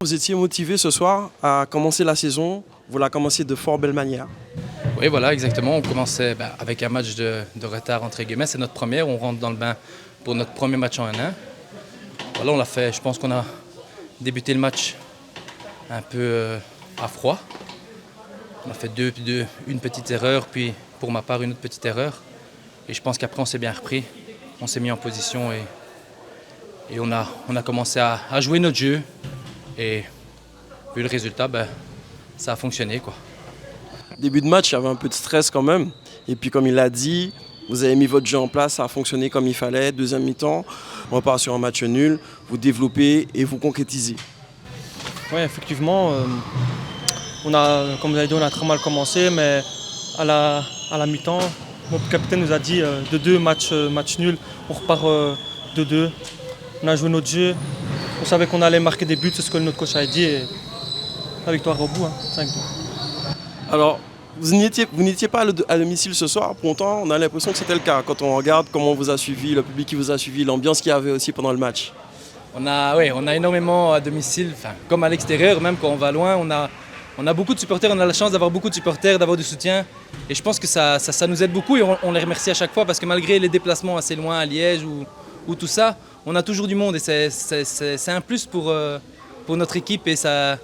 vous étiez motivé ce soir à commencer la saison. Vous la commencez de fort belle manière. Oui, voilà, exactement. On commençait avec un match de retard, entre guillemets. C'est notre première. On rentre dans le bain pour notre premier match en N1. Voilà, on l'a fait. Je pense qu'on a débuté le match un peu à froid. On a fait une petite erreur, puis pour ma part, une autre petite erreur. Et je pense qu'après, on s'est bien repris. On s'est mis en position et on a commencé à jouer notre jeu. Et vu le résultat, ça a fonctionné, quoi. Début de match, il y avait un peu de stress quand même. Et puis comme il l'a dit, vous avez mis votre jeu en place, ça a fonctionné comme il fallait. Deuxième mi-temps, on repart sur un match nul. Vous développez et vous concrétisez. Oui, effectivement, comme vous avez dit, on a très mal commencé, mais à la mi-temps, mon capitaine nous a dit de 2 match nul, on repart 2-2. On a joué notre jeu, on savait qu'on allait marquer des buts, c'est ce que notre coach a dit. Et la victoire au bout, 5-2. Alors, vous n'étiez pas à domicile ce soir, pourtant on a l'impression que c'était le cas. Quand on regarde comment on vous a suivi, le public qui vous a suivi, l'ambiance qu'il y avait aussi pendant le match. On a énormément à domicile, comme à l'extérieur, même quand on va loin. On a beaucoup de supporters, on a la chance d'avoir beaucoup de supporters, d'avoir du soutien. Et je pense que ça nous aide beaucoup et on les remercie à chaque fois parce que malgré les déplacements assez loin à Liège ou tout ça, on a toujours du monde et c'est un plus pour notre équipe et ça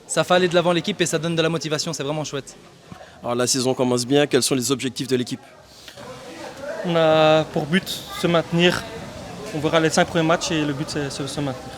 fait aller de l'avant l'équipe et ça donne de la motivation, c'est vraiment chouette. Alors la saison commence bien, quels sont les objectifs de l'équipe? On a pour but se maintenir. On verra les 5 premiers matchs et le but c'est se maintenir.